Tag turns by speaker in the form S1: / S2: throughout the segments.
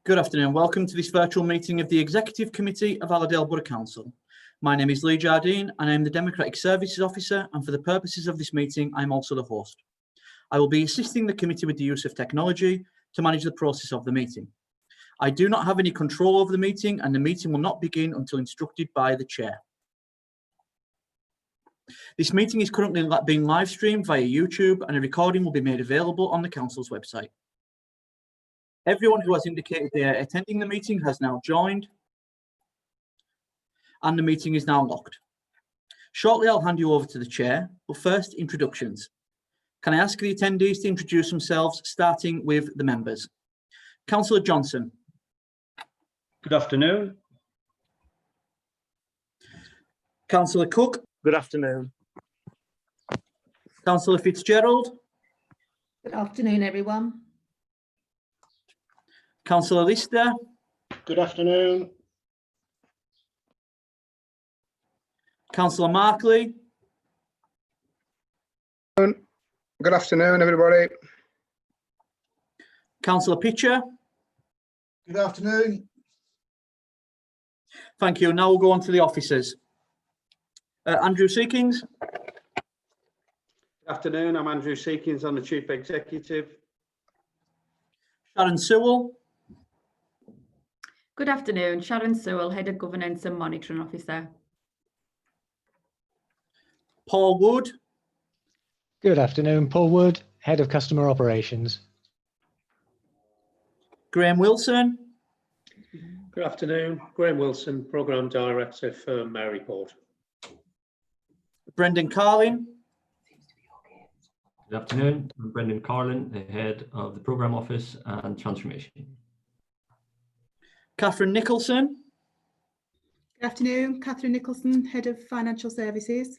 S1: Good afternoon. Welcome to this virtual meeting of the Executive Committee of Allerdale Borough Council. My name is Lee Jardine and I am the Democratic Services Officer, and for the purposes of this meeting, I'm also the host. I will be assisting the committee with the use of technology to manage the process of the meeting. I do not have any control over the meeting, and the meeting will not begin until instructed by the chair. This meeting is currently being live streamed via YouTube, and a recording will be made available on the council's website. Everyone who has indicated they are attending the meeting has now joined, and the meeting is now locked. Shortly, I'll hand you over to the chair, but first, introductions. Can I ask the attendees to introduce themselves, starting with the members? Councillor Johnson.
S2: Good afternoon.
S1: Councillor Cook.
S3: Good afternoon.
S1: Councillor Fitzgerald.
S4: Good afternoon, everyone.
S1: Councillor Lister.
S5: Good afternoon.
S1: Councillor Markley.
S6: Good afternoon, everybody.
S1: Councillor Pitcher.
S5: Good afternoon.
S1: Thank you. Now we'll go on to the officers. Andrew Seekings.
S2: Good afternoon. I'm Andrew Seekins. I'm the Chief Executive.
S1: Sharon Sewell.
S7: Good afternoon, Sharon Sewell, Head of Governance and Monitoring Officer.
S1: Paul Wood.
S8: Good afternoon, Paul Wood, Head of Customer Operations.
S1: Graham Wilson.
S3: Good afternoon, Graham Wilson, Programme Director for Maryport.
S1: Brendan Carlin.
S9: Good afternoon, I'm Brendan Carlin, the Head of the Programme Office and Transformation.
S1: Catherine Nicholson.
S4: Good afternoon, Catherine Nicholson, Head of Financial Services.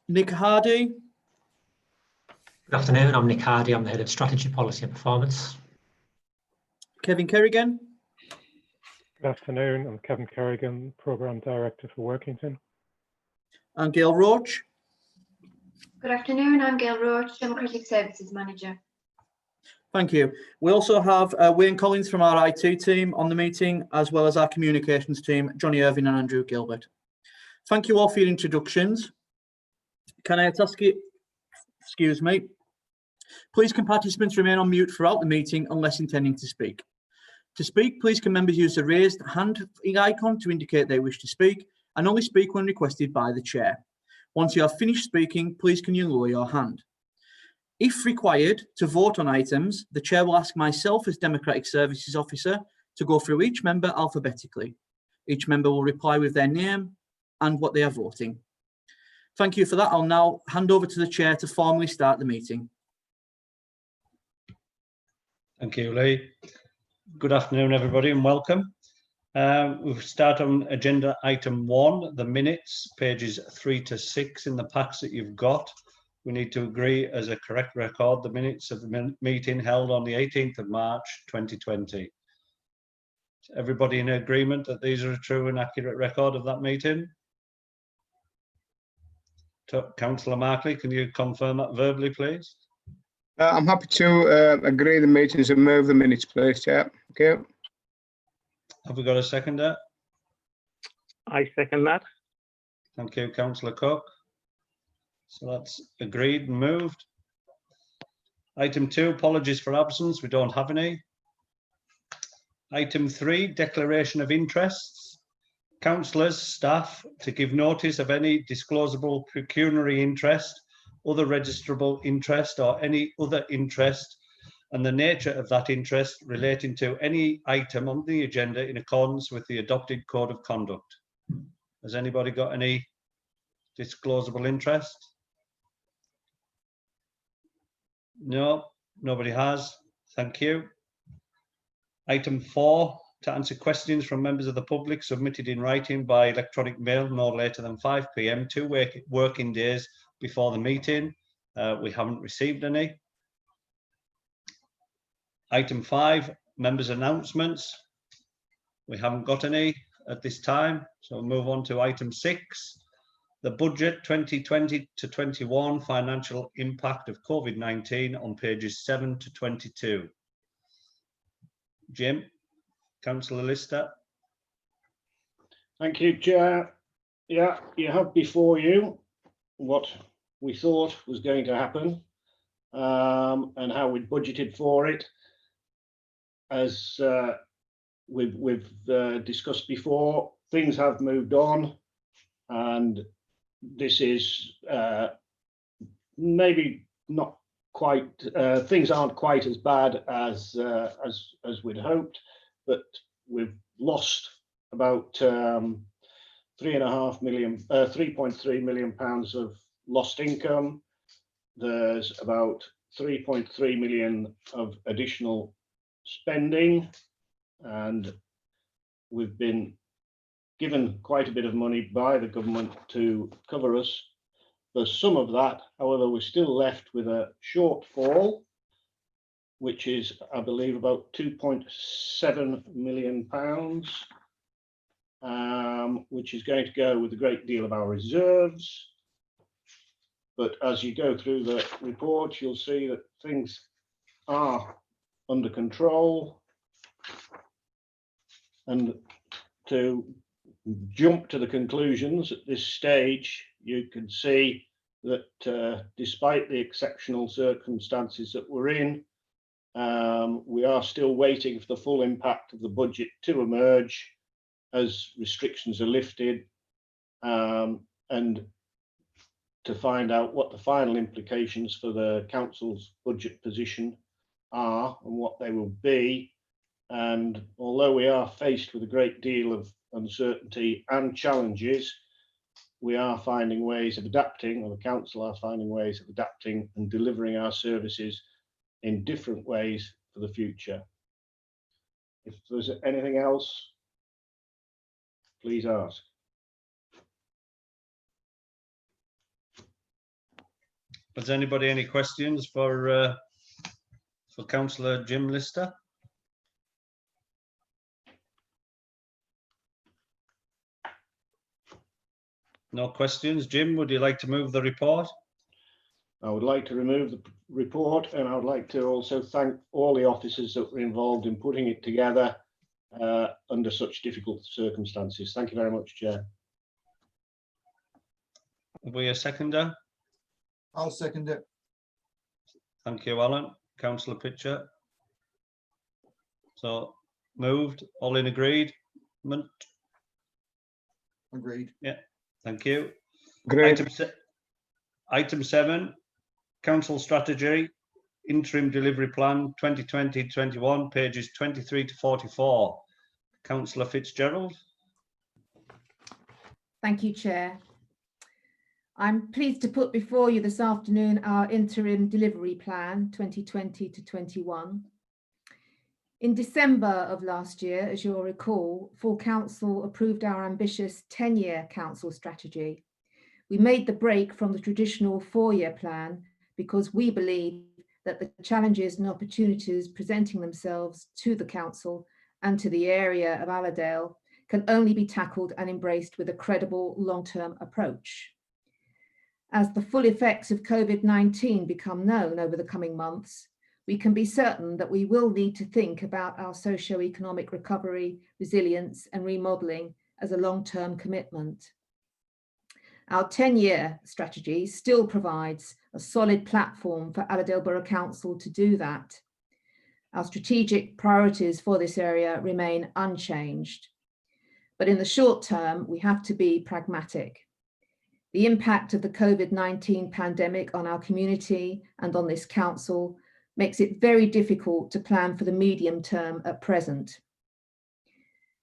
S1: Nick Hardy.
S10: Good afternoon, I'm Nick Hardy, I'm the Head of Strategy, Policy and Performance.
S1: Kevin Kerrigan.
S11: Good afternoon, I'm Kevin Kerrigan, Programme Director for Workington.
S1: And Gail Roach.
S12: Good afternoon, I'm Gail Roach, Democratic Services Manager.
S1: Thank you. We also have Wayne Collins from our IT team on the meeting, as well as our communications team, Johnny Irving and Andrew Gilbert. Thank you all for your introductions. Can I ask you, excuse me, please can participants remain on mute throughout the meeting unless intending to speak. To speak, please can members use the raised hand icon to indicate they wish to speak, and only speak when requested by the chair. Once you have finished speaking, please can you lower your hand. If required to vote on items, the chair will ask myself as Democratic Services Officer to go through each member alphabetically. Each member will reply with their name and what they are voting. Thank you for that. I'll now hand over to the chair to formally start the meeting.
S2: Thank you, Lee. Good afternoon, everybody, and welcome. We'll start on agenda item 1, the minutes, pages 3 to 6 in the packs that you've got. We need to agree as a correct record the minutes of the meeting held on the 18th of March 2020. Is everybody in agreement that these are a true and accurate record of that meeting? Councillor Markley, can you confirm that verbally, please?
S6: I'm happy to agree the meetings and move the minutes, please, Chair. Okay.
S2: Have we got a seconder?
S3: I second that.
S2: Thank you, Councillor Cook. So that's agreed and moved. Item 2, apologies for absence. We don't have any. Item 3, declaration of interests. Councillors, staff to give notice of any disclosable pecuniary interest, other registrable interest or any other interest, and the nature of that interest relating to any item on the agenda in accordance with the adopted code of conduct. Has anybody got any disclosable interest? No, nobody has. Thank you. Item 4, to answer questions from members of the public submitted in writing by electronic mail no later than 5 p.m. 2 working days before the meeting. We haven't received any. Item 5, members' announcements. We haven't got any at this time, so we'll move on to item 6. The budget 2020 to 21 financial impact of COVID-19 on pages 7 to 22. Jim, Councillor Lister.
S5: Thank you, Chair. Yeah, you have before you what we thought was going to happen and how we budgeted for it. As we've discussed before, things have moved on, and this is maybe not quite. Things aren't quite as bad as we'd hoped, but we've lost about 3.3 million pounds of lost income. There's about 3.3 million of additional spending, and we've been given quite a bit of money by the government to cover us for some of that. However, we're still left with a shortfall, which is, I believe, about 2.7 million pounds, which is going to go with a great deal of our reserves. But as you go through the report, you'll see that things are under control. And to jump to the conclusions at this stage, you can see that despite the exceptional circumstances that we're in, we are still waiting for the full impact of the budget to emerge as restrictions are lifted, and to find out what the final implications for the council's budget position are and what they will be. And although we are faced with a great deal of uncertainty and challenges, we are finding ways of adapting, or the council are finding ways of adapting and delivering our services in different ways for the future. If there's anything else, please ask.
S2: Has anybody any questions for Councillor Jim Lister? No questions. Jim, would you like to move the report?
S5: I would like to remove the report, and I would like to also thank all the officers that were involved in putting it together under such difficult circumstances. Thank you very much, Chair.
S2: Have we a seconder?
S13: I'll second it.
S2: Thank you, Alan. Councillor Pitcher. So moved. All in agreement?
S13: Agreed.
S2: Yeah. Thank you.
S6: Great.
S2: Item 7, Council Strategy, Interim Delivery Plan 2020-21, pages 23 to 44. Councillor Fitzgerald.
S14: Thank you, Chair. I'm pleased to put before you this afternoon our Interim Delivery Plan 2020 to 21. In December of last year, as you'll recall, full council approved our ambitious 10-year council strategy. We made the break from the traditional 4-year plan because we believe that the challenges and opportunities presenting themselves to the council and to the area of Allerdale can only be tackled and embraced with a credible long-term approach. As the full effects of COVID-19 become known over the coming months, we can be certain that we will need to think about our socio-economic recovery, resilience and remodelling as a long-term commitment. Our 10-year strategy still provides a solid platform for Allerdale Borough Council to do that. Our strategic priorities for this area remain unchanged. But in the short term, we have to be pragmatic. The impact of the COVID-19 pandemic on our community and on this council makes it very difficult to plan for the medium term at present.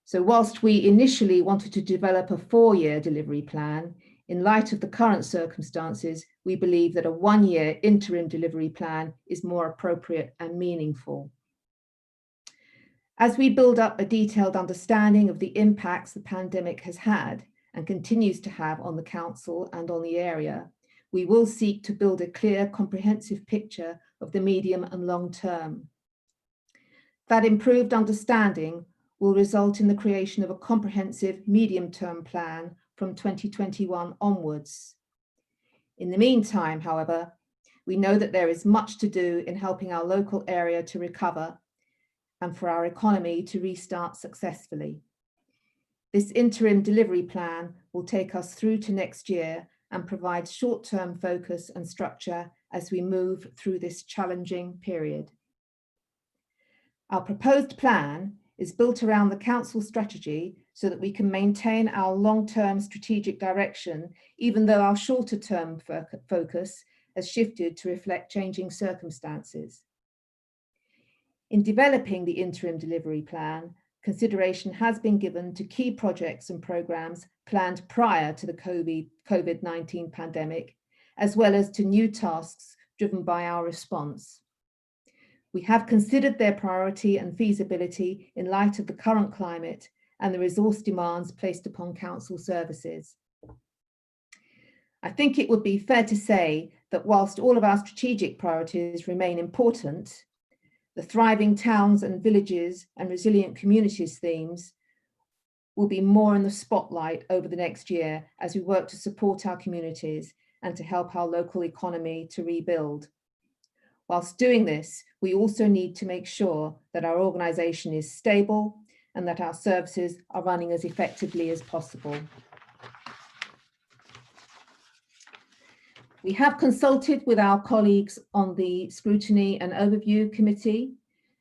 S14: So whilst we initially wanted to develop a 4-year delivery plan, in light of the current circumstances, we believe that a 1-year interim delivery plan is more appropriate and meaningful. As we build up a detailed understanding of the impacts the pandemic has had and continues to have on the council and on the area, we will seek to build a clear, comprehensive picture of the medium and long term. That improved understanding will result in the creation of a comprehensive medium-term plan from 2021 onwards. In the meantime, however, we know that there is much to do in helping our local area to recover, and for our economy to restart successfully. This interim delivery plan will take us through to next year and provide short-term focus and structure as we move through this challenging period. Our proposed plan is built around the Council strategy so that we can maintain our long-term strategic direction, even though our shorter-term focus has shifted to reflect changing circumstances. In developing the interim delivery plan, consideration has been given to key projects and programmes planned prior to the COVID-19 pandemic, as well as to new tasks driven by our response. We have considered their priority and feasibility in light of the current climate and the resource demands placed upon council services. I think it would be fair to say that whilst all of our strategic priorities remain important, the thriving towns and villages and resilient communities themes will be more in the spotlight over the next year as we work to support our communities and to help our local economy to rebuild. Whilst doing this, we also need to make sure that our organisation is stable and that our services are running as effectively as possible. We have consulted with our colleagues on the Scrutiny and Overview Committee,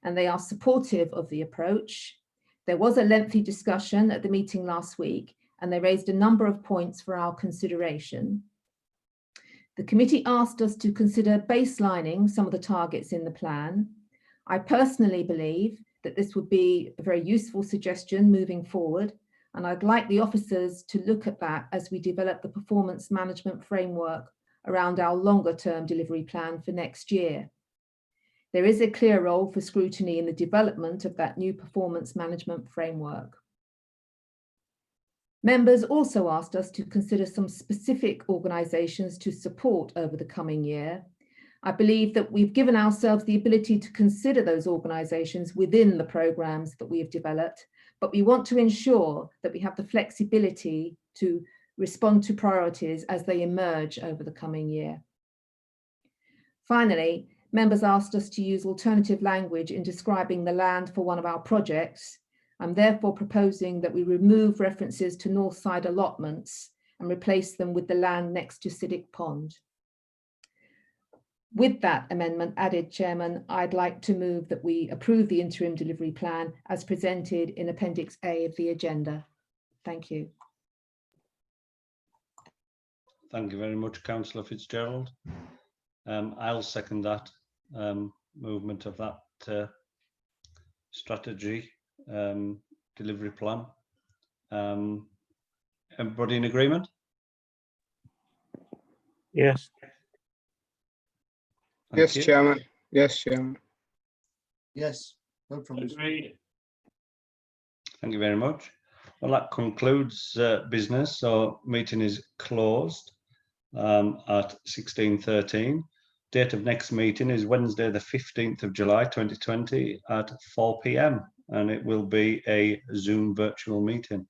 S14: and they are supportive of the approach. There was a lengthy discussion at the meeting last week, and they raised a number of points for our consideration. The committee asked us to consider baselining some of the targets in the plan. I personally believe that this would be a very useful suggestion moving forward, and I'd like the officers to look at that as we develop the performance management framework around our longer term delivery plan for next year. There is a clear role for scrutiny in the development of that new performance management framework. Members also asked us to consider some specific organisations to support over the coming year. I believe that we've given ourselves the ability to consider those organisations within the programmes that we have developed, but we want to ensure that we have the flexibility to respond to priorities as they emerge over the coming year. Finally, members asked us to use alternative language in describing the land for one of our projects. I'm therefore proposing that we remove references to Northside allotments and replace them with the land next to Siddick Pond. With that amendment added, Chairman, I'd like to move that we approve the interim delivery plan as presented in Appendix A of the agenda. Thank you.
S2: Thank you very much, Councillor Fitzgerald. I'll second that movement of that strategy delivery plan. Everybody in agreement?
S11: Yes.
S6: Yes, Chairman. Yes, Chairman.
S13: Yes. No problems.
S5: Agreed.
S2: Thank you very much. Well, that concludes business. So meeting is closed at 16:13. Date of next meeting is Wednesday, the 15th of July, 2020 at 4 p.m. and it will be a Zoom virtual meeting.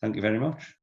S2: Thank you very much.